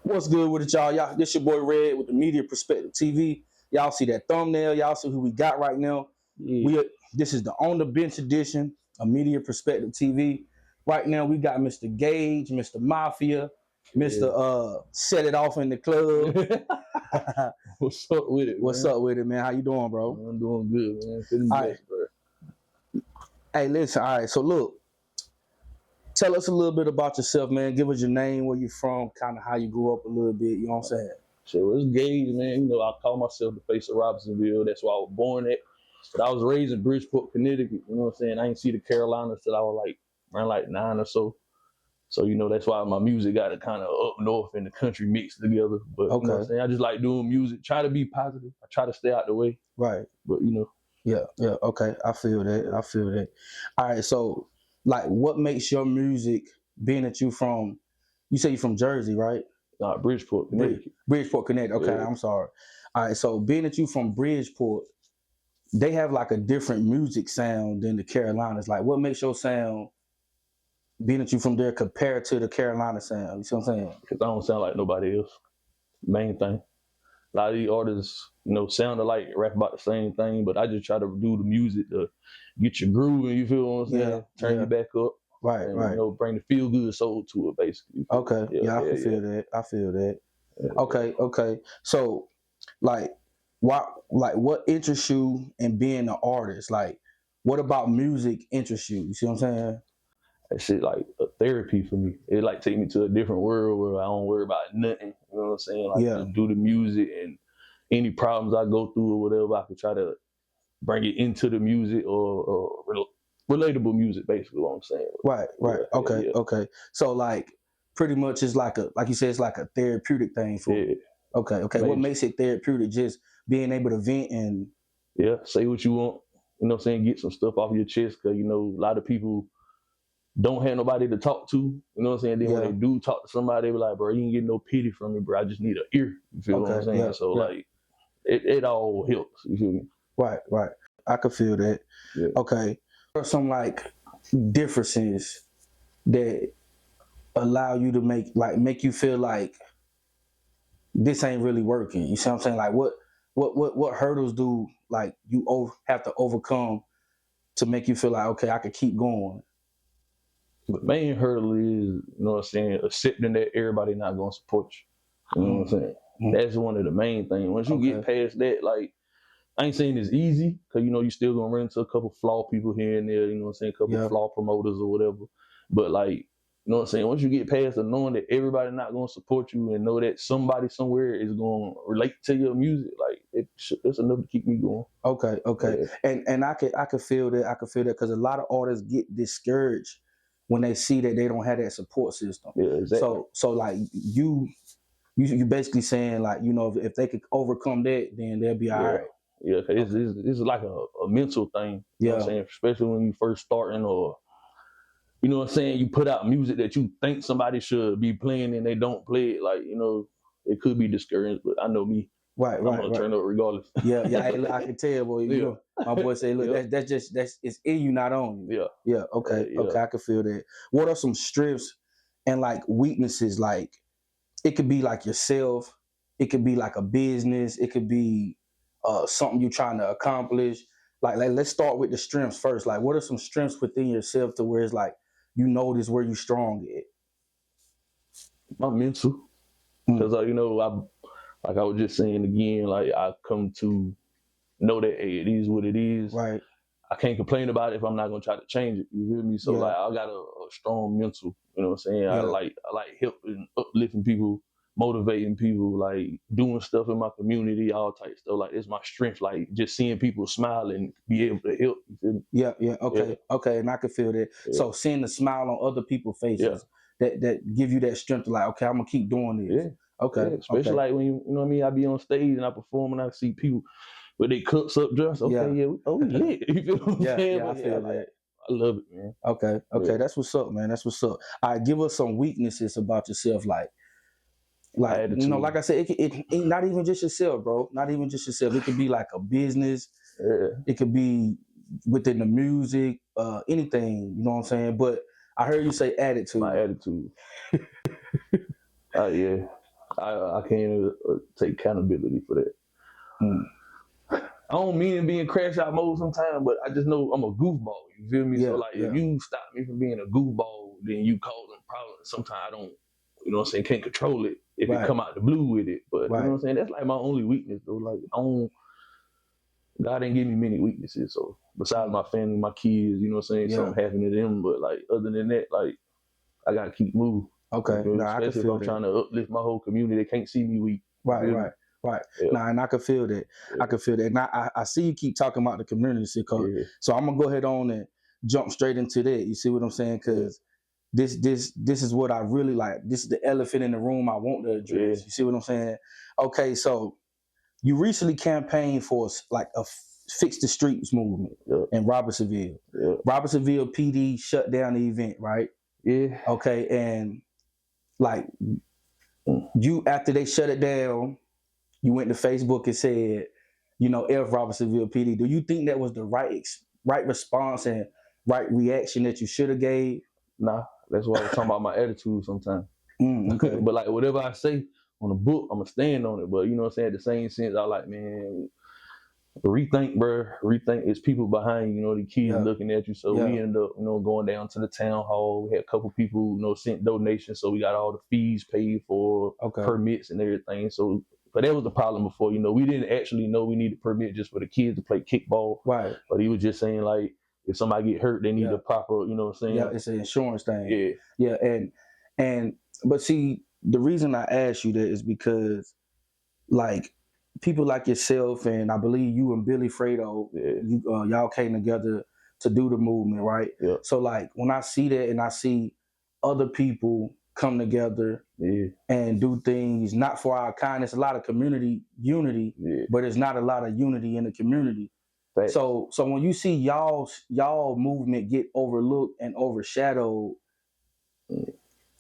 What's good with it, y'all? Y'all, this your boy Red with the Media Perspective TV. Y'all see that thumbnail? Y'all see who we got right now? Yeah. This is the On the Bench edition of Media Perspective TV. Right now, we got Mr. Gage, Mr. Mafia, Mr. Set It Off in the Club. What's up with it? What's up with it, man? How you doing, bro? I'm doing good, man. Feeling blessed, bro. Hey, listen. All right. So look, tell us a little bit about yourself, man. Give us your name, where you from, kind of how you grew up a little bit. You know what I'm saying? Shit, well, it's Gage, man. You know, I call myself the face of Robinsonville. That's where I was born at. But I was raised in Bridgeport, Connecticut. You know what I'm saying? I didn't see the Carolinas till I was around 9 or so. So, you know, that's why my music got it kind of up north and the country mixed together. But, you know what I'm saying? I just like doing music. Try to be positive. I try to stay out the way. Right. But, you know. Yeah. Okay. I feel that. All right. So, like, what makes your music, being that you say you're from Jersey, right? Bridgeport, Connecticut. Bridgeport, Connecticut. Okay, yeah. I'm sorry. All right. So, being that you from Bridgeport, they have like a different music sound than the Carolinas. Like, what makes your sound, being that you from there, compared to the Carolina sound? You see what I'm saying? Because I don't sound like nobody else. Main thing. A lot of these artists, you know, sound alike, rap about the same thing, but I just try to do the music to get your groove, and you feel what I'm saying? Yeah, Turn you back up. Right. You know, bring the feel good soul to it, basically. Okay. I can feel that. I feel that. Yeah. Okay. So, what interests you in being an artist? Like, what about music interests you? You see what I'm saying? That shit like a therapy for me. It like take me to a different world where I don't worry about nothing. You know what I'm saying? Like, just do the music, and any problems I go through or whatever, I can try to bring it into the music or relatable music, basically what I'm saying. Right. Okay. So, like, pretty much it's like you said, it's like a therapeutic thing for you. Okay. Maybe. What makes it therapeutic? Just being able to vent and say what you want. You know what I'm saying? Get some stuff off your chest, because, you know, a lot of people don't have nobody to talk to. You know what I'm saying? Then when they do talk to somebody, they be like, bro, you ain't get no pity from me, bro. I just need an ear. You feel what I'm saying? Yeah, so like, it all helps. You feel me? Right. I could feel that. Yeah. Okay. There are some like differences that allow you to make you feel like this ain't really working. You see what I'm saying? Like, what hurdles do like you have to overcome to make you feel like, okay, I could keep going? The main hurdle is, you know what I'm saying, accepting that everybody not gonna support you. You know what I'm saying? That's one of the main things. Once you get past that, like, I ain't saying it's easy, because, you know, you still gonna run into a couple flawed people here and there, you know what I'm saying, a couple flawed promoters or whatever. But, like, you know what I'm saying, once you get past the knowing that everybody not gonna support you, and know that somebody somewhere is gonna relate to your music, like, it's enough to keep me going. Okay. Yeah. And I could feel that. I could feel that, because a lot of artists get discouraged when they see that they don't have that support system. Yeah, exactly. So like you basically saying, like, you know, if they could overcome that, then they'll be all right. Yeah, because it's like a mental thing. You know what I'm saying? Especially when you first starting, or, you know what I'm saying, you put out music that you think somebody should be playing and they don't play it. Like, you know, it could be discouraged, but I know me. Right. I'm gonna turn up regardless. Yeah. I can tell, boy. You know, my boy say, look, that's it's in you, not on you. Yeah. Okay. I can feel that. What are some strengths and like weaknesses? Like, it could be like yourself. It could be like a business. It could be something you're trying to accomplish. Like, let's start with the strengths first. Like, what are some strengths within yourself to where it's like you notice where you're strong at? My mental, because you know, like I was just saying again, like, I come to know that, hey, it is what it is. Right. I can't complain about it if I'm not gonna try to change it. You hear me? So like, I got a strong mental. You know what I'm saying? Yeah. I like helping, uplifting people, motivating people, like doing stuff in my community, all type of stuff. Like, it's my strength. Like, just seeing people smile and be able to help. You feel me? Yeah. Okay. And I can feel that. Yeah. So seeing the smile on other people's faces, that give you that strength to, like, okay, I'm gonna keep doing this. Yeah. Okay. Yeah. Especially like when you know what I mean, I be on stage and I perform and I see people with their cups up dressed. Okay, we lit. You feel what I'm saying? I feel that. I love it, man. Okay. That's what's up, man. That's what's up. All right, give us some weaknesses about yourself, like you know, like I said, it not even just yourself, bro. Not even just yourself. It could be like a business. Yeah. It could be within the music, anything. You know what I'm saying? But I heard you say attitude. My attitude. Yeah. I can't take accountability for that. I don't mean in being crash out mode sometimes, but I just know I'm a goofball. You feel me? Yeah, so like, if you stop me from being a goofball, then you causing problems. Sometimes I don't, you know what I'm saying, can't control it if it come out the blue with it. But you know what I'm saying? That's like my only weakness though. Like God didn't give me many weaknesses. So besides my family, my kids, you know what I'm saying, something happened to them. But like other than that, like I gotta keep moving. Okay. You know, especially if I'm trying to uplift my whole community, they can't see me weak. Right. Yeah. Nah, and I can feel that. Yeah. I can feel that. And I see you keep talking about the community, so I'm gonna go ahead on and jump straight into that. You see what I'm saying? Because this is what I really like. This is the elephant in the room I want to address. You see what I'm saying? Okay, so you recently campaigned for like a Fix the Streets movement in Robertsonville. Robertsonville PD shut down the event, right? Yeah. Okay, and like you, after they shut it down, you went to Facebook and said, you know, F Robertsonville PD. Do you think that was the right response and right reaction that you should have gave? Nah, that's why I was talking about my attitude sometimes. Okay. But like whatever I say on the book, I'm gonna stand on it. But you know what I'm saying? At the same sense, I like, man, rethink, bro. Rethink. It's people behind you, you know, the kids looking at you. So we ended up, you know, going down to the town hall. We had a couple people, you know, sent donations. So we got all the fees paid for, permits and everything. So, but that was the problem before, you know, we didn't actually know we needed a permit just for the kids to play kickball. Right. But he was just saying like, if somebody get hurt, they need a proper, you know what I'm saying? Yeah, it's an insurance thing. Yeah. And but see, the reason I asked you that is because like people like yourself, and I believe you and Billy Fredo, y'all came together to do the movement, right? Yeah. So like when I see that and I see other people come together and do things not for our kind, it's a lot of community unity, but it's not a lot of unity in the community. Right. So when you see y'all movement get overlooked and overshadowed,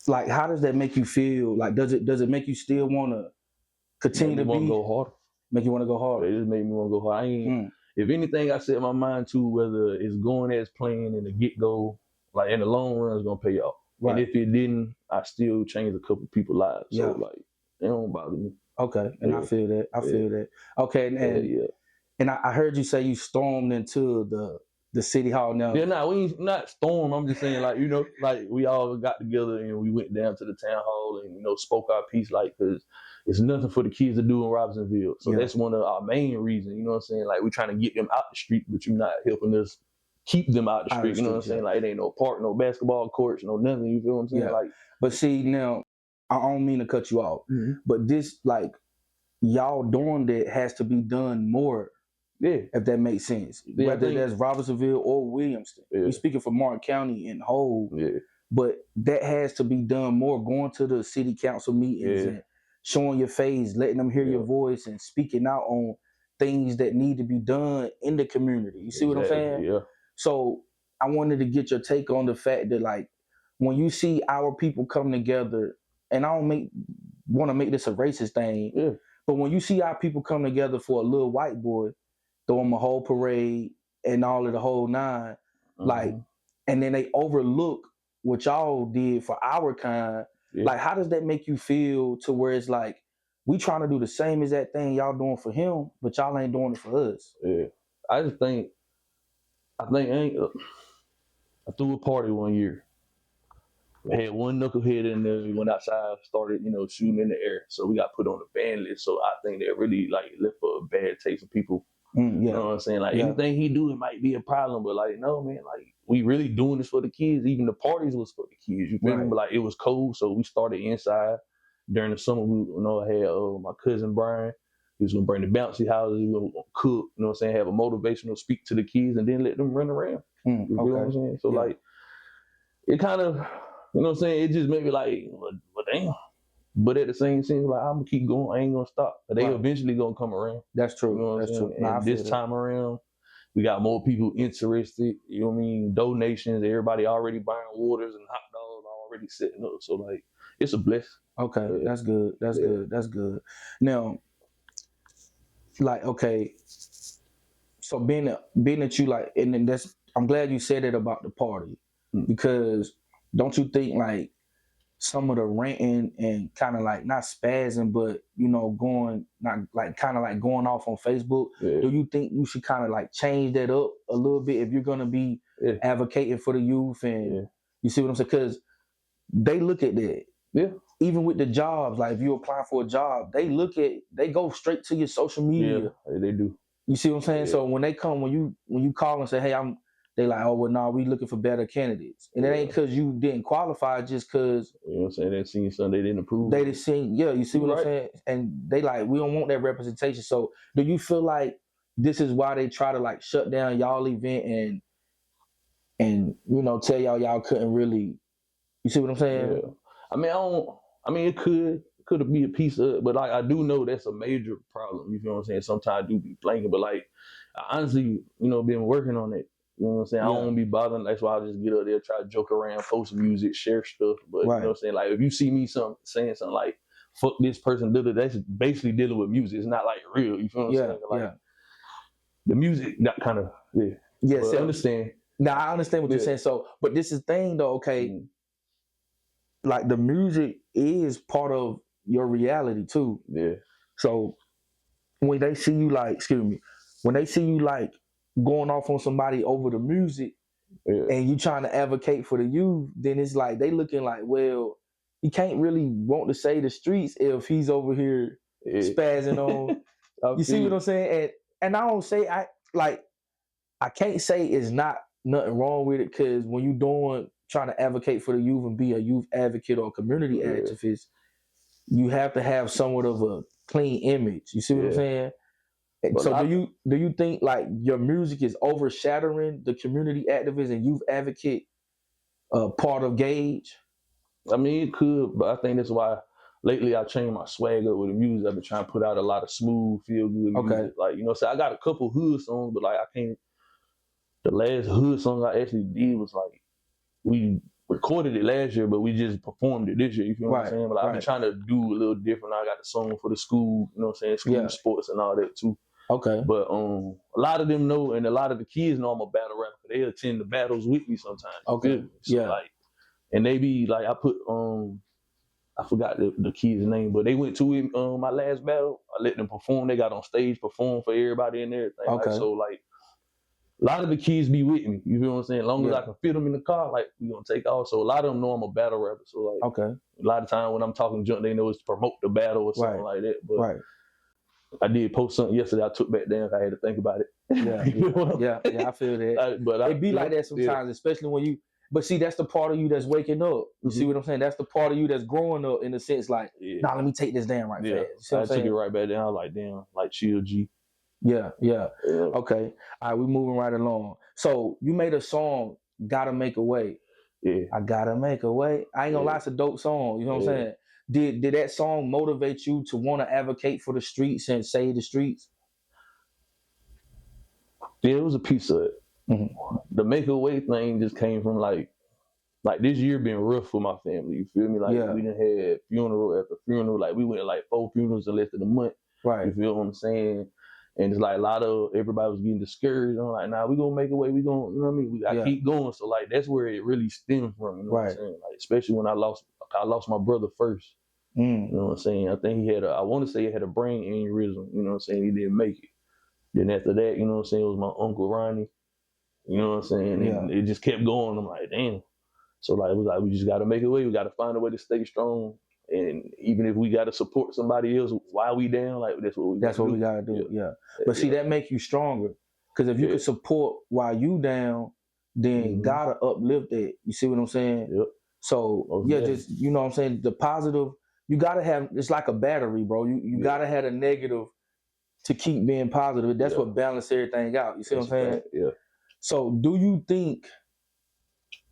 like how does that make you feel? Like does it make you still want to continue to go harder? Make you want to go harder? It just made me want to go hard. I ain't. If anything, I set my mind to whether it's going as planned in the get go, like in the long run, it's gonna pay off. Right. And if it didn't, I still changed a couple people's lives. So like, it don't bother me. Okay, and I feel that. I feel that. Okay, and I heard you say you stormed into the city hall now. Yeah, nah, we ain't not storm. I'm just saying, like, you know, like we all got together and we went down to the town hall and, you know, spoke our piece, like, because it's nothing for the kids to do in Robinsonville. So that's one of our main reasons, you know what I'm saying? Like, we're trying to get them out the street, but you're not helping us keep them out the street, you know what I'm saying? Like, it ain't no park, no basketball courts, no nothing, you feel what I'm saying? Like, but see, now, I don't mean to cut you off, but this, like, y'all doing that has to be done more. Yeah, if that makes sense. Whether that's Robertsonville or Williamston. We're speaking for Martin County in whole. But that has to be done more, going to the city council meetings and showing your face, letting them hear your voice and speaking out on things that need to be done in the community. You see what I'm saying? Yeah. So I wanted to get your take on the fact that, like, when you see our people come together, and I don't want to make this a racist thing, but when you see our people come together for a little white boy, throw them a whole parade and all of the whole nine, like, and then they overlook what y'all did for our kind. Like, how does that make you feel to where it's like, we trying to do the same as that thing y'all doing for him, but y'all ain't doing it for us? Yeah, I threw a party one year. We had one knucklehead in there. We went outside, started, you know, shooting in the air. So we got put on the ban list. So I think that really, like, left a bad taste of people. You know what I'm saying? Like, anything he do, it might be a problem, but like, no, man, like, we really doing this for the kids. Even the parties was for the kids. You feel me? But like, it was cold, so we started inside. During the summer, we, you know, I had my cousin Brian. He was gonna bring the bouncy houses. We were gonna cook. You know what I'm saying? Have a motivational speak to the kids, and then let them run around. You feel what I'm saying? So like, it kind of, you know what I'm saying? It just made me like, well, damn. But at the same time, like, I'm gonna keep going. I ain't gonna stop. But they eventually gonna come around. That's true. You know what That's I'm true. And this time around, we got more people interested. You know what I mean? Donations. Everybody already buying waters and hot dogs already setting up. So like, it's a blessing. Okay, that's good. That's good. That's good. Now, like, okay, so being that you like, and then I'm glad you said it about the party, because don't you think, like, some of the ranting and kind of like not spazzing, but going not like kind of like going off on Facebook. Yeah. Do you think you should kind of like change that up a little bit if you're gonna be advocating for the youth? And you see what I'm saying? Because they look at that. Yeah. Even with the jobs, like if you're applying for a job, they go straight to your social media. Yeah, they do. You see what I'm saying? Yeah. So when they come, when you call and say, "Hey, they like, oh well, no, we looking for better candidates," and it ain't because you didn't qualify, just because I'm saying they seen something they didn't approve. They just seen, you see what I'm saying? And they like, we don't want that representation. So do you feel like this is why they try to like shut down y'all event and tell y'all couldn't really? You see what I'm saying? Yeah. I mean, it could be a piece of it, but like I do know that's a major problem. You feel what I'm saying? Sometimes I do be blanking, but like I honestly, been working on it. You know what I'm saying? I don't want to be bothering. That's why I just get up there, try to joke around, post music, share stuff. But you know what I'm saying? Like if you see me saying something like "fuck this person," that's basically dealing with music. It's not like real. You feel what I'm saying? Like the music, that kind of Yeah. So I understand. Now I understand what you're saying. So, but this is the thing though. Okay. Like the music is part of your reality too. Yeah. So when they see you like, when they see you like going off on somebody over the music and you trying to advocate for the youth, then it's like they looking like, well, he can't really want to say the streets if he's over here spazzing on. You see what I'm saying? And I don't say I can't say it's not nothing wrong with it, because when you trying to advocate for the youth and be a youth advocate or community activist, you have to have somewhat of a clean image. You see what I'm saying? But so do you think like your music is overshadowing the community activist and youth advocate part of Gage? I mean, it could, but I think that's why lately I changed my swag up with the music. I've been trying to put out a lot of smooth, feel good music. Okay. Like, so I got a couple hood songs, but like I can't. The last hood song I actually did was like, we recorded it last year, but we just performed it this year. You feel what I'm saying? But like, I've been trying to do a little different. I got the song for the school, you know what I'm saying? School sports and all that too. Okay. But a lot of them know, and a lot of the kids know I'm a battle rapper. They attend the battles with me sometimes. Okay. So like, and they be like, I put I forgot the kid's name, but they went to my last battle. I let them perform. They got on stage, perform for everybody and everything. Okay. Like, so like, a lot of the kids be with me. You feel what I'm saying? As long as I can fit them in the car, like we gonna take off. So a lot of them know I'm a battle rapper. So like, a lot of time when I'm talking junk, they know it's to promote the battle or something like that. But I did post something yesterday. I took back down. I had to think about it. Yeah, I feel that. But it be like that sometimes, especially when you. But see, that's the part of you that's waking up. You see what I'm saying? That's the part of you that's growing up in the sense like, nah, let me take this down fast. You see I took it right back down. I was like, damn, like chill, G. Yeah. Okay. All right, we moving right along. So you made a song, "Gotta Make a Way." Yeah. I gotta make a way. I ain't gonna lie, it's a dope song. You know what I'm saying? Did that song motivate you to want to advocate for the streets and save the streets? Yeah, it was a piece of it. Mm-hmm. The make a way thing just came from like this year been rough for my family. You feel me? Like we done had funeral after funeral. Like we went like 4 funerals in less than a month. Right. You feel what I'm saying? And it's like a lot of everybody was getting discouraged. I'm like, nah, we gonna make a way. We gonna, you know what I mean? We gotta keep going. So like that's where it really stemmed from. You know what I'm saying? Like especially when I lost my brother first. You know what I'm saying? I think I want to say he had a brain aneurysm. You know what I'm saying? He didn't make it. Then after that, you know what I'm saying? It was my uncle Ronnie. You know what I'm saying? And it just kept going. I'm like, damn. So like it was like we just gotta make a way. We gotta find a way to stay strong. And even if we gotta support somebody else while we down, like that's what we gotta do. Yeah. But see, that makes you stronger. Because if you can support while you down, then gotta uplift it. You see what I'm saying? Yep. So just you know what I'm saying, the positive, you gotta have, it's like a battery, bro. You gotta have a negative to keep being positive. That's what balances everything out. You see what I'm saying? Yeah. So do you think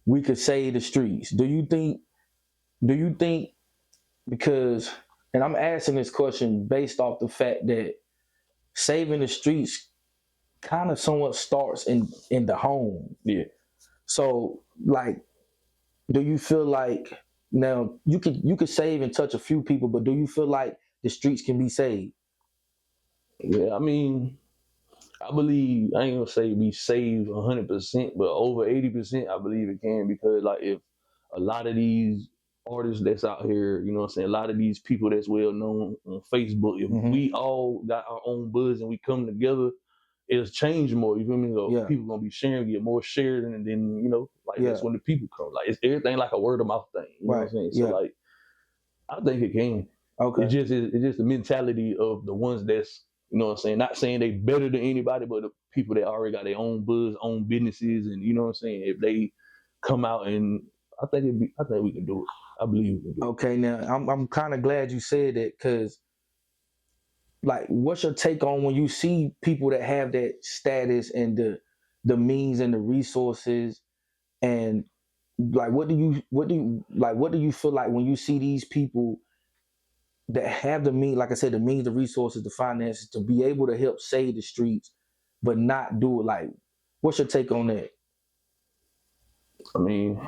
we could save the streets? Do you think because, and I'm asking this question based off the fact that saving the streets kind of somewhat starts in the home. Yeah. So like, do you feel like now you could save and touch a few people, but do you feel like the streets can be saved? Yeah, I mean, I believe, I ain't gonna say be saved 100%, but over 80%, I believe it can, because like if a lot of these artists that's out here, you know what I'm saying? A lot of these people that's well known on Facebook, if we all got our own buzz and we come together, it'll change more. You feel me? So people gonna be sharing, get more shares, and then you know, like that's when the people come. Like it's everything like a word of mouth thing. You know what I'm saying? So like, I think it can. Okay. It's just the mentality of the ones that's, you know what I'm saying, not saying they better than anybody, but the people that already got their own buzz, own businesses, and you know what I'm saying. If they come out and I think we can do it. I believe we can do it. Okay, now I'm kind of glad you said that, because like, what's your take on when you see people that have that status and the means and the resources, and like what do you feel like when you see these people that have the means, like I said, the means, the resources, the finances to be able to help save the streets, but not do it? Like, what's your take on that? I mean,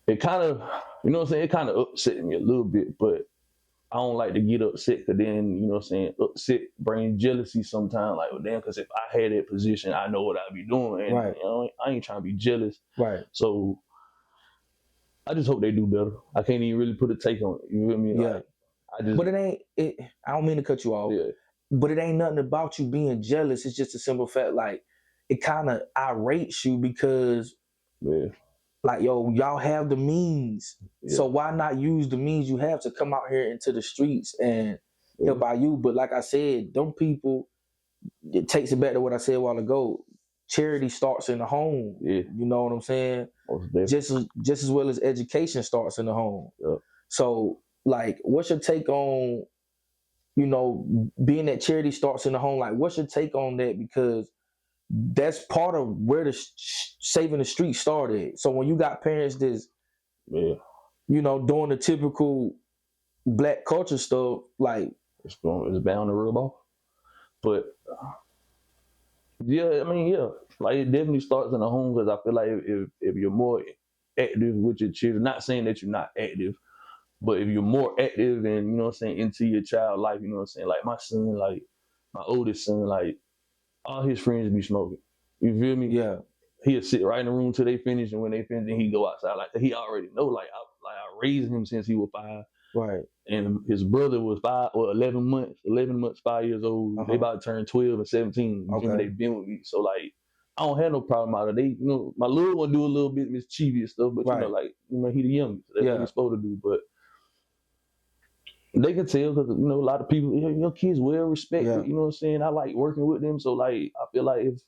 it kind of, you know what I'm saying, it kind of upset me a little bit, but I don't like to get upset, because then, you know what I'm saying, upset brings jealousy sometimes. Like, well, damn, because if I had that position, I know what I'd be doing. And, you know, I ain't trying to be jealous. Right. So I just hope they do better. I can't even really put a take on it. You feel me? Yeah. Like, but I don't mean to cut you off. Yeah. But it ain't nothing about you being jealous. It's just a simple fact. Like, it kind of irates you because, like, yo, y'all have the means. So why not use the means you have to come out here into the streets and help out you? But like I said, them people, it takes it back to what I said a while ago. Charity starts in the home. Yeah. You know what I'm saying? Just as well as education starts in the home. Yeah. So, like, what's your take on, you know, being that charity starts in the home? Like, what's your take on that? Because that's part of where the saving the street started. So when you got parents that's, you know, doing the typical black culture stuff, like, it's bound to rub off. But yeah, I mean, like, it definitely starts in the home, because I feel like if you're more active with your children, not saying that you're not active, but if you're more active and, you know what I'm saying, into your child life, you know what I'm saying, like my son, like my oldest son, like all his friends be smoking. You feel me? Yeah. He'll sit right in the room till they finish, and when they finish, then he go outside. Like, he already know. Like I raised him since he was 5. Right. And his brother was 11 months, 5 years old. They about to turn 12 and 17. You feel me? They been with me. So like, I don't have no problem out of it. They, you know, my little one do a little bit mischievous stuff, but you know, like, you know, he the youngest. That's what he's supposed to do. But they can tell, because, you know, a lot of people, your kids well respected. You know what I'm saying? I like working with them. So like, I feel like if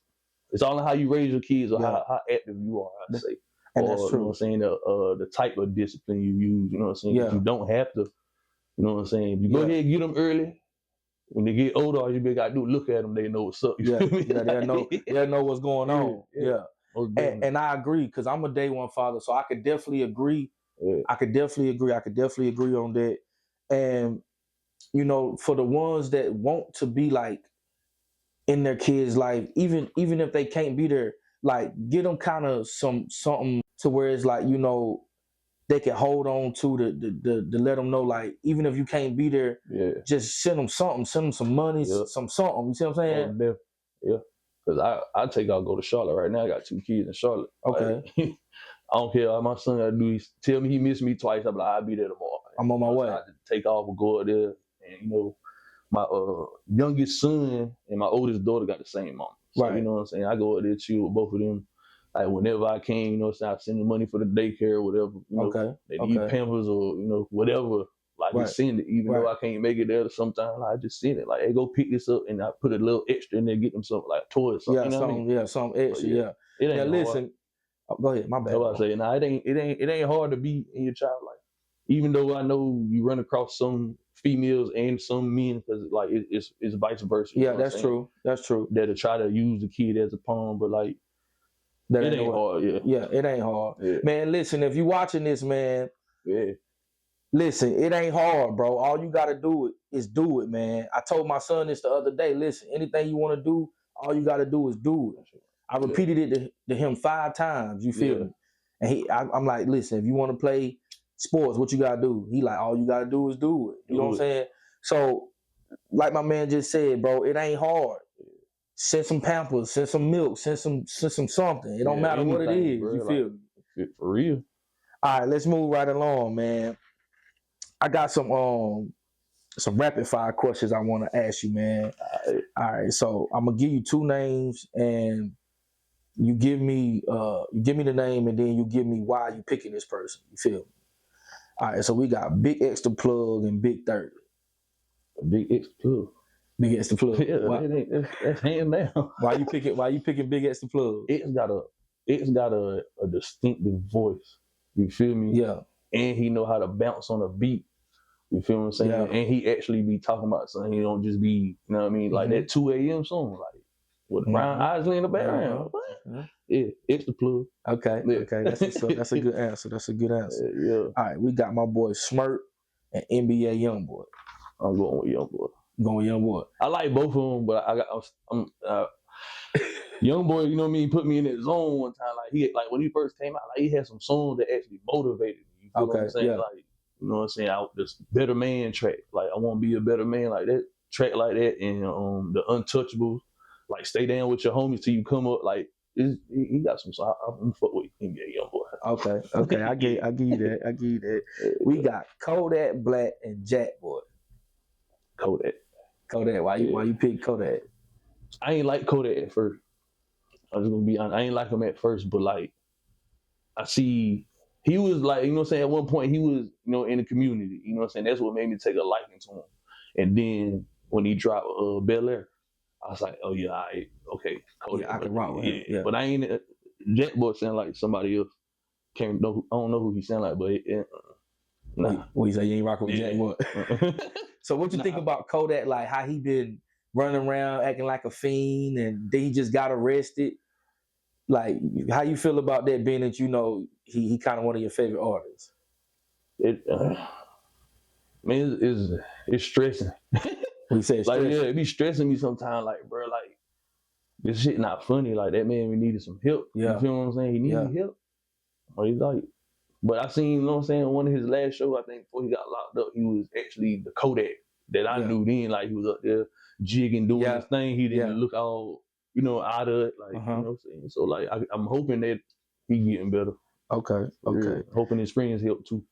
it's all in how you raise your kids, or how active you are, I'd say. And that's true. You know what I'm saying? The type of discipline you use, you know what I'm saying? You don't have to, you know what I'm saying? If you go ahead and get them early, when they get older, all you got to do is look at them, they know what's up. They'll know what's going on. And I agree, because I'm a day one father, so I could definitely agree. I could definitely agree on that. And, you know, for the ones that want to be like in their kids' life, even if they can't be there, like, get them kind of something to where it's like, you know, they can hold on to to let them know, like, even if you can't be there, just send them something, send them some money, something. You see what I'm saying? Yeah, because I take out, go to Charlotte right now. I got 2 kids in Charlotte. Okay. Like, I don't care how my son got to do. He tell me he missed me twice. I'm like, I'll be there tomorrow. I'm on my way. I just take off and go out there. And, you know, my youngest son and my oldest daughter got the same mom. So, you know what I'm saying? I go out there, chill with both of them. Like, whenever I can, you know, so I send the money for the daycare or whatever. You know, they need Pampers or, you know, whatever. Like, just send it. Even though I can't make it there sometimes, like, I just send it. Like, hey, go pick this up, and I put a little extra in there, get them something like toys. Something, you know what I mean? Something extra. It ain't listen. Go ahead. My bad. That's what I say. It ain't hard to be in your child life. Even though I know you run across some females and some men, because like it's vice versa. Yeah, that's true. That's true. That'll try to use the kid as a pawn, but like, it ain't hard. Yeah, it ain't hard. Yeah. Man, listen, if you watching this, man, listen, it ain't hard, bro. All you gotta do is do it, man. I told my son this the other day. Listen, anything you want to do, all you gotta do is do it. I repeated it to him 5 times. You feel me? And I'm like, listen, if you want to play sports, what you gotta do? He like, all you gotta do is do it. You know what I'm saying? So, like my man just said, bro, it ain't hard. Send some Pampers, send some milk, send some something. It don't matter what it is. Bro, you feel me? For real. All right, let's move right along, man. I got some rapid fire questions I want to ask you, man. All right, so I'm gonna give you 2 names, and you give me the name, and then you give me why you picking this person. You feel me? All right, so we got Big X the Plug and Big 30. Big X the Plug. Big X the Plug. Yeah, that's hands down. Why you picking Big X the Plug? X got a distinctive voice. You feel me? Yeah. And he know how to bounce on a beat. You feel what I'm saying? Yeah. And he actually be talking about something. He don't just be, you know what I mean? Like that 2 a.m. song, like with Brian Isley in the background. Yeah, X the Plug. Okay, okay, that's a good answer. That's a good answer. Yeah. All right, we got my boy Smirk and NBA Youngboy. I'm going with Youngboy. Going with Youngboy. I like both of them, but I'm Youngboy. You know what I mean? Put me in that zone one time. Like when he first came out, like he had some songs that actually motivated me. You feel what I'm saying? Yeah. Like, you know what I'm saying? This Better Man track. Like I want to be a better man. Like that track, like that, and the Untouchables. Like stay down with your homies till you come up. Like he got some. So I'm fuck with NBA Youngboy. Okay. I give you that. We got Kodak Black and Jack Boy. Kodak. Why you pick Kodak? I ain't like Kodak at first. I'm just gonna be honest. I ain't like him at first, but like I see he was like, you know what I'm saying, at one point he was, you know, in the community. You know what I'm saying? That's what made me take a liking to him. And then when he dropped Bel Air, I was like, oh yeah, okay. Kodak, I can rock with him. Yeah. But I ain't Jack Boy sound like somebody else. I don't know who he sound like, but nah. What you say? You ain't rocking with Jack Boy? So what you think about Kodak? Like how he been running around acting like a fiend, and then he just got arrested. Like how you feel about that? Being that you know he kind of one of your favorite artists. Man, it's stressing. When you say like it be stressing me sometimes. Like bro, like this shit not funny. Like that man, we needed some help. Yeah. You feel what I'm saying? He needed help. Or he's like. But I seen, you know what I'm saying, one of his last shows, I think before he got locked up, he was actually the Kodak that I knew then. Like he was up there jigging, doing his thing. He didn't look all, you know, out of it. Like, you know what I'm saying? So like I'm hoping that he getting better. Okay. Hoping his friends help too.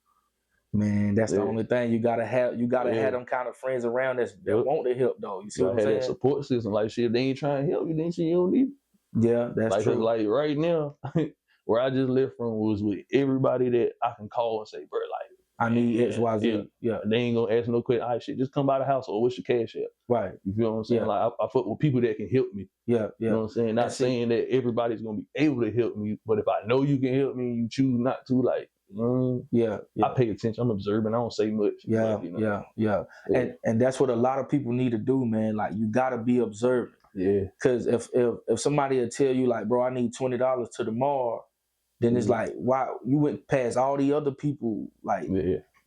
Man, that's the only thing you gotta have. You gotta have them kind of friends around that want to help though. You see what I'm saying? That support system. Like shit, if they ain't trying to help you, then shit you don't need it. Yeah, that's true. Like right now. Where I just left from was with everybody that I can call and say, bro, like, I need X, Y, Z. Yeah. They ain't gonna ask no question. All right, shit, just come by the house or what's your cash app? Right. You feel what I'm saying? Yeah. Like, I fuck with people that can help me. Yeah. You know what I'm saying? Not saying that everybody's gonna be able to help me, but if I know you can help me and you choose not to, like, I pay attention. I'm observing. I don't say much. Yeah, but, you know, yeah. And that's what a lot of people need to do, man. Like, you gotta be observant. Yeah. Because if somebody will tell you, like, bro, I need $20 to the mall, then it's like, why you went past all the other people? Like,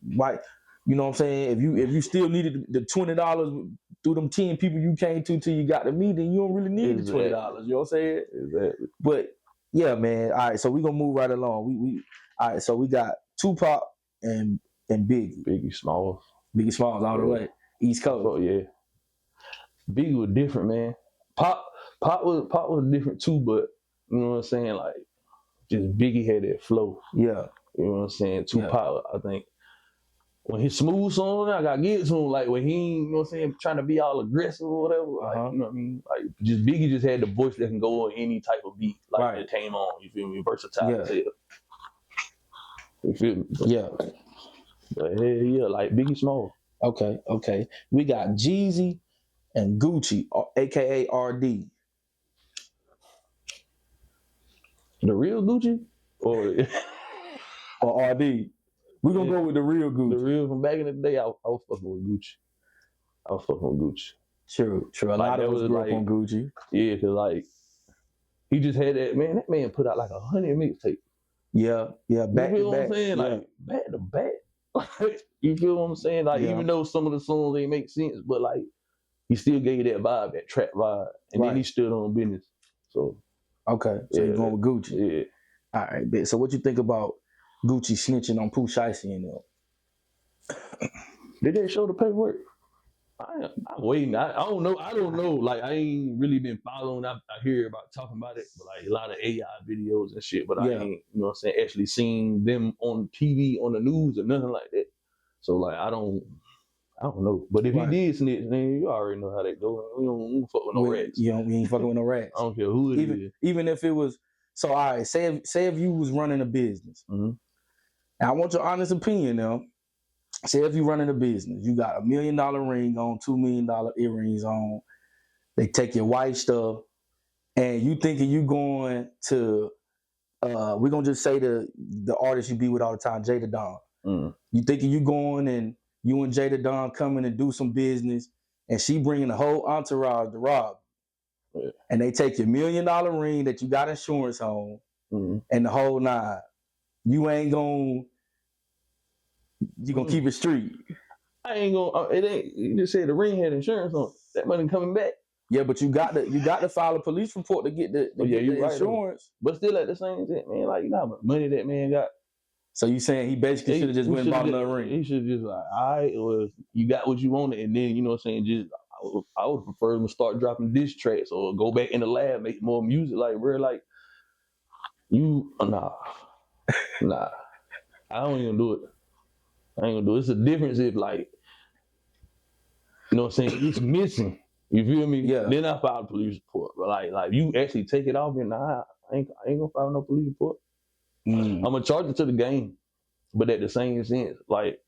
why? You know what I'm saying? If you still needed the $20 through them 10 people you came to till you got to me, then you don't really need the $20. You know what I'm saying? Exactly. But yeah, man. All right, so we're gonna move right along. We all right. So we got Tupac and Biggie. Biggie Smalls all the way East Coast. Oh yeah. Biggie was different, man. Pop was different too, but you know what I'm saying? Like, just Biggie had that flow. Yeah. You know what I'm saying? Tupac, I think, when his smooth song, I got get to him, like when he, you know what I'm saying, trying to be all aggressive or whatever. Like, you know what I mean? Like, just Biggie just had the voice that can go on any type of beat, like that came on. You feel me? Versatile. Yeah. You feel me? Yeah. But like Biggie Small. Okay. We got Jeezy and Gucci, aka RD. The real Gucci? Or RD? We're gonna go with the real Gucci. The real from back in the day, I was fucking with Gucci. True. A lot of us grew up on Gucci. Yeah, because like he just had that man put out like 100 mixtapes. Yeah, back to back. You feel what I'm saying? Like back to back. You feel what I'm saying? Like even though some of the songs ain't make sense, but like he still gave that vibe, that trap vibe, and then he stood on business. So okay, so you're going with Gucci. Yeah. All right, bet. So what you think about Gucci snitching on Pooh Shiesty and them? Did they show the paperwork? I'm waiting. I don't know. I don't know. Like, I ain't really been following. I hear about talking about it, but like a lot of AI videos and shit. But I ain't, you know what I'm saying, actually seen them on TV, on the news, or nothing like that. So like, I don't know. But if he did snitch, then you already know how that goes. We don't fuck with no rats. We ain't fucking with no rats. I don't care who it is. Even if it was. So all right, say if you was running a business. Mm-hmm. And I want your honest opinion now. Say if you running a business, you got $1 million ring on, $2 million earrings on. They take your wife's stuff, and you thinking you going to, we're gonna just say the artist you be with all the time, Jada Dawn. Mm. You thinking you going and you and Jada Dawn coming and do some business, and she bringing the whole entourage to rob. Yeah. And they take your $1 million ring that you got insurance on, and the whole nine. You ain't gonna. You gonna keep it street. I ain't gonna. It ain't. You just said the ring had insurance on it. That money coming back. Yeah, but you got to file a police report to get the insurance. Right, but still at the same time, man, like, you know how much money that man got. So you saying he basically should have just went and bought another ring? He should just like, all right, well, you got what you wanted, and then, you know what I'm saying, just I would prefer him to start dropping diss tracks or go back in the lab, make more music, like, bro, like, you nah. I don't even do it. I ain't gonna do it. It's a difference if, like, you know what I'm saying, it's missing. You feel me? Yeah. Then I file a police report. But like you actually take it off, and I ain't gonna file no police report. I'm gonna charge it to the game. But at the same sense, like,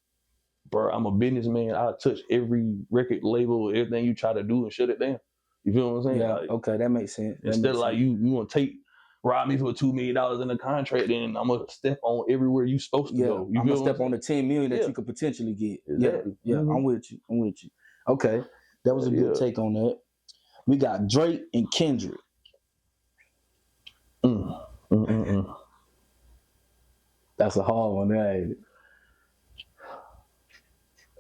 bro, I'm a businessman. I touch every record label, everything you try to do, and shut it down. You feel what I'm saying? Yeah. Like, okay, that makes sense. Instead of like you want to rob me for $2 million in the contract, then I'm gonna step on everywhere you supposed to go. I'm gonna step on the $10 million that you could potentially get. Exactly. Yeah. I'm with you. Okay, that was a good take on that. We got Drake and Kendrick. That's a hard one, ain't it?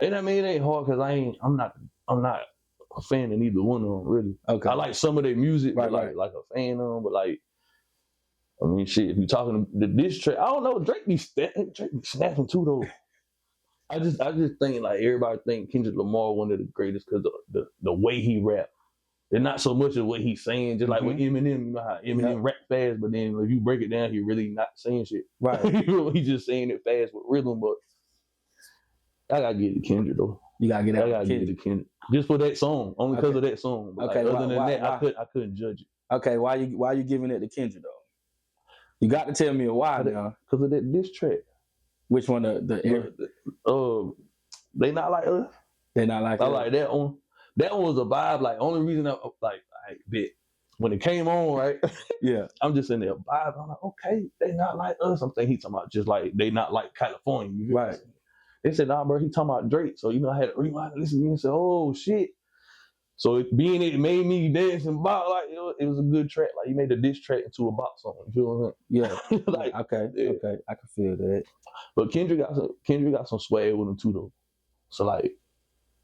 And I mean, it ain't hard because I'm not a fan of neither one of them, really. Okay. I like some of their music, right. like a fan of them, but like, I mean, shit, if you're talking the diss track, I don't know, Drake be snapping too, though. I just think, like, everybody think Kendrick Lamar one of the greatest because the way he rap. And not so much of what he's saying, just like with Eminem, you know how Eminem rap fast, but then if you break it down, he really not saying shit. Right. He's just saying it fast with rhythm, but I gotta get it to Kendrick, though. You gotta get it. I gotta get it to Kendrick. Just for that song, only because of that song. But okay. Like, other than that, I couldn't judge it. Okay, why you giving it to Kendrick, though? You got to tell me why now. Because of that diss track. Which one? They Not Like Us. They Not Like Us. I like that one. That one was a vibe. Like, only reason I bet when it came on, right? Yeah. I'm just in there vibe. I'm like, okay, They Not Like Us. I'm thinking he's talking about just like They Not Like California. Right. They said, nah, bro, he talking about Drake. So, you know, I had to rewind and listen to it and say, oh shit. So it made me dance and bop. Like, it was a good track. Like, he made the diss track into a bop song. You feel what I'm saying? Yeah. Like, okay, I can feel that. But Kendrick got some swag with him too, though. So like,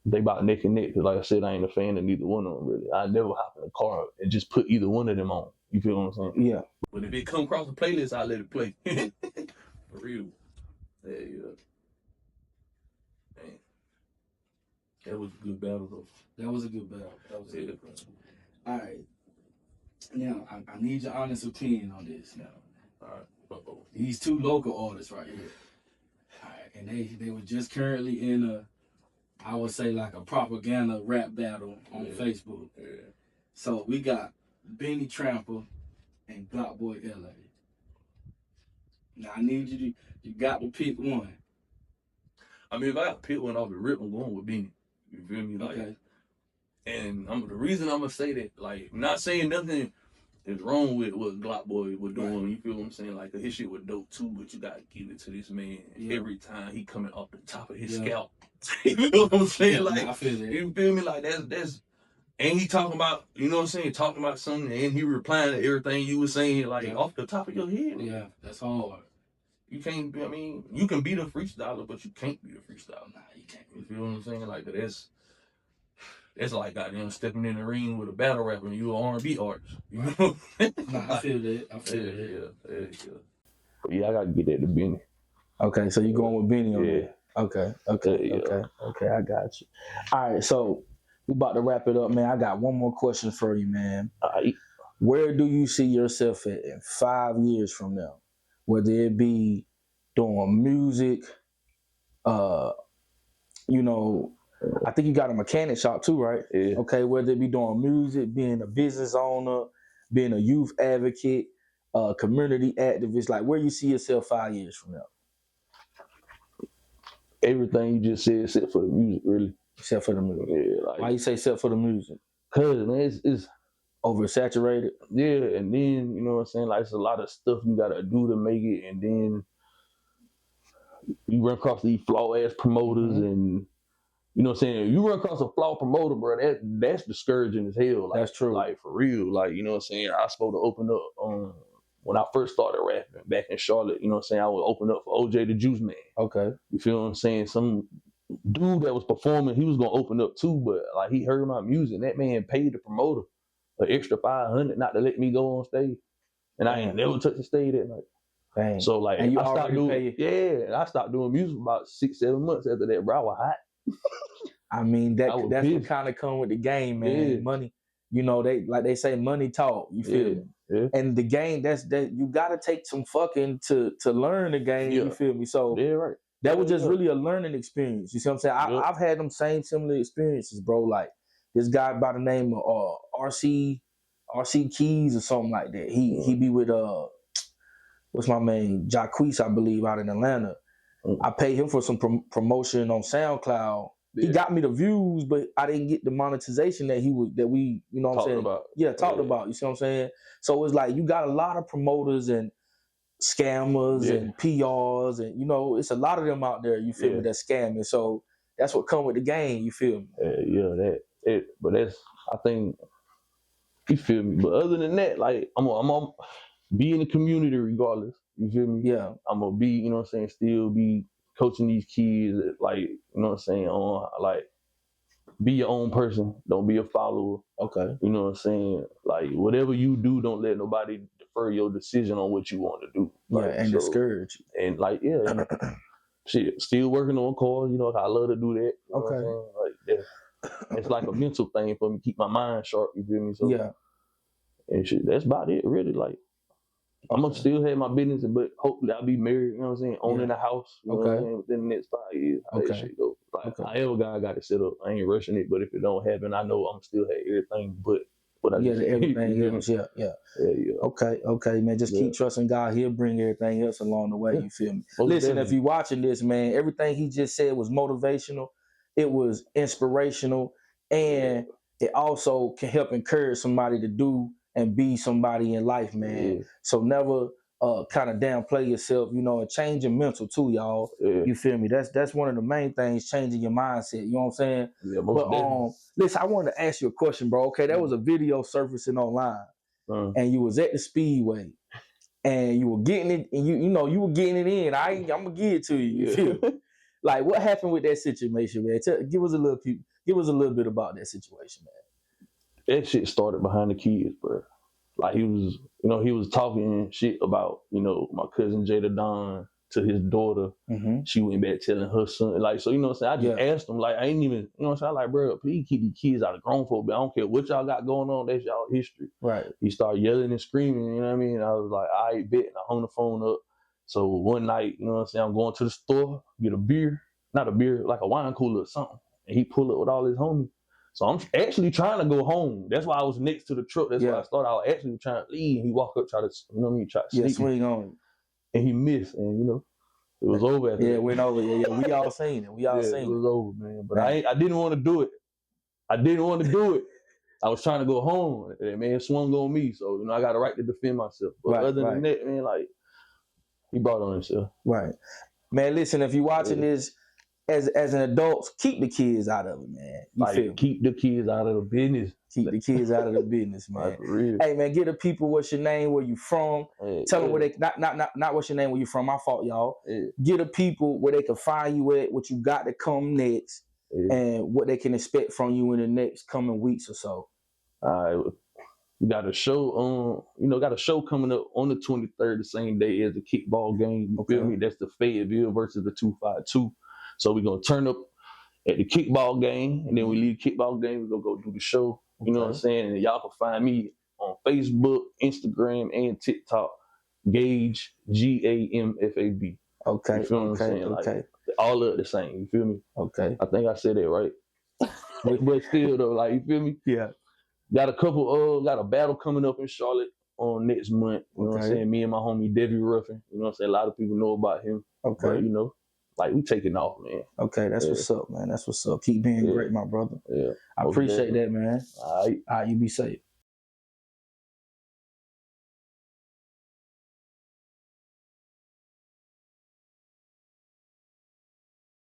they about neck and neck. Cause like I said, I ain't a fan of neither one of them really. I never hop in a car and just put either one of them on. You feel what I'm saying? Yeah. But if it come across the playlist, I let it play. For real. Yeah. Man. That was a good battle, though. That was a good battle. All right. Now, I need your honest opinion on this now. All right. Uh-oh. These two local artists right here. All right. And they were just currently in I would say like a propaganda rap battle on Facebook. Yeah. So we got Benny Tramper and Glock Boy LA. Now I need you got to pick one. I mean, if I got to pick one off the rip, I'm going with Benny. You feel me? Like, okay. And the reason I'm gonna say that, like, not saying nothing is wrong with what Glock Boy was doing. Right. You feel what I'm saying? Like, his shit was dope too, but you gotta give it to this man. Yeah. Every time he coming off the top of his scalp. You feel what I'm saying? Like, I feel that. You feel me? Like, that's and he talking about, you know what I'm saying, talking about something, and he replying to everything you was saying, like, off the top of your head. Yeah, that's hard. You can't, I mean, you can be the freestyler, but you can't be the freestyler. Nah, you can't. You feel what I'm saying? Like, that's like goddamn stepping in the ring with a battle rapper and you an R&B artist. You know? Nah, I feel that. Yeah, I gotta get that to Benny. Okay, so you going with Benny on that? Okay, I got you. All right, so We about to wrap it up, man. I got one more question for you, man. All right. Where do you see yourself at in 5 years from now? Whether it be doing music, you know, I think you got a mechanic shop too, right? Yeah. Okay, whether it be doing music, being a business owner, being a youth advocate, community activist, like where you see yourself 5 years from now? Everything you just said except for the music, really. Except for the music. Yeah. Like, why you say except for the music? Cause man, it's oversaturated. Yeah, and then you know what I'm saying, like it's a lot of stuff you gotta do to make it, and then you run across these flaw ass promoters, and you know what I'm saying, you run across a flawed promoter, bro, that's discouraging as hell. Like, that's true. Like for real. Like, you know what I'm saying, I was supposed to open up when I first started rapping back in Charlotte, you know what I'm saying, I would open up for OJ the Juice Man. Okay. You feel what I'm saying? Some dude that was performing, he was gonna open up too, but like he heard my music, and that man paid the promoter an extra $500 not to let me go on stage, and I ain't never touched the stage that night. Dang. So like, and you I stopped doing, I stopped doing music about 6-7 months after that, bro. I was hot. I mean, that's what kind of come with the game, man. Yeah. Money, you know, they say money talk. You feel me? Yeah. And the game, that you gotta take some fucking to learn the game. You feel me? So right. That was just really a learning experience. You see what I'm saying? I've had them similar experiences, bro. Like this guy by the name of RC Keys or something like that. He be with what's my man, Jacquees, I believe, out in Atlanta. I paid him for some promotion on SoundCloud. He got me the views, but I didn't get the monetization that we, you know what I'm saying? Talked about. You see what I'm saying? So it's like you got a lot of promoters and scammers and PRs, and you know, it's a lot of them out there, you feel me, that's scamming. So that's what come with the game, you feel me? But that's, I think, you feel me. But other than that, like I'm gonna be in the community regardless. You feel me? Yeah. I'm gonna be, you know what I'm saying, still be coaching these kids, like, you know what I'm saying, on like be your own person, don't be a follower. Okay. You know what I'm saying? Like whatever you do, don't let nobody defer your decision on what you want to do. Like, and discourage you. And like, and shit, still working on cars, you know, I love to do that. You okay. know like it's like a mental thing for me, keep my mind sharp, you feel me? So and shit, that's about it, really. Like I'm gonna still have my business, but hopefully I'll be married, you know what I'm saying, owning a house, you know what I'm saying, within the next 5 years. How that shit go. Like however God got it set up, I ain't rushing it, but if it don't happen, I know I'm still have everything but what I just everything else. Okay, man. Just keep trusting God. He'll bring everything else along the way. You feel me? Listen, if you're watching this, man, everything he just said was motivational. It was inspirational, and it also can help encourage somebody to do and be somebody in life, man. So never kind of downplay yourself, you know, and change your mental too, y'all. You feel me? That's one of the main things, changing your mindset. You know what I'm saying? But listen, I wanted to ask you a question, bro. Okay, there was a video surfacing online, and you was at the Speedway, and you were getting it, and you know you were getting it in. I'm gonna give it to you. You feel me? Like, what happened with that situation, man? Give us a little bit about that situation, man. That shit started behind the kids, bro. Like he was talking shit about, you know, my cousin Jada Dawn to his daughter. She went back telling her son, like, so you know what I'm saying? I just asked him, like, I ain't even, you know what I'm saying? I like, bro, please keep these kids out of grown folk, but I don't care what y'all got going on, that's y'all history. Right. He started yelling and screaming, you know what I mean? I was like, all right, bet, and I hung the phone up. So one night, you know what I'm saying, I'm going to the store, get a beer, not a beer, like a wine cooler or something. And he pulled up with all his homies. So I'm actually trying to go home. That's why I was next to the truck. That's why I started. I was actually trying to leave. He walked up, try to, you know what I mean, try to sneak swing on. And he missed. And, you know, it was over after that. It went over. Yeah, we all seen it. We all seen it. It was over, man. But I didn't want to do it. I I was trying to go home. And man swung on me. So, you know, I got a right to defend myself. But other than that, man, like, he brought on himself. Right. Man, listen, if you're watching this, as an adult, keep the kids out of it, man. You feel me? Keep the kids out of the business. Keep the kids out of the business, man. Like, for real. Hey, man, get the people what's your name, where you from. Tell them where they not what's your name, where you from. My fault, y'all. Get the people where they can find you at, what you got to come next, and what they can expect from you in the next coming weeks or so. All right. We got a show got a show coming up on the 23rd, the same day as the kickball game. You feel me? That's the Fayetteville versus the 252. So we're gonna turn up at the kickball game, and then we leave the kickball game, we go do the show. You know what I'm saying? And y'all can find me on Facebook, Instagram, and TikTok. Gage GMFAB. Okay. You feel what I'm saying? Like, all of the same. You feel me? Okay. I think I said it right. but still though, like, you feel me? Yeah. Got a battle coming up in Charlotte on next month. You know what I'm saying? Me and my homie Debbie Ruffin. You know what I'm saying? A lot of people know about him. Okay. But, you know, like, we taking off, man. Okay, that's what's up, man. That's what's up. Keep being great, my brother. Yeah. I appreciate that, man. All right. You be safe.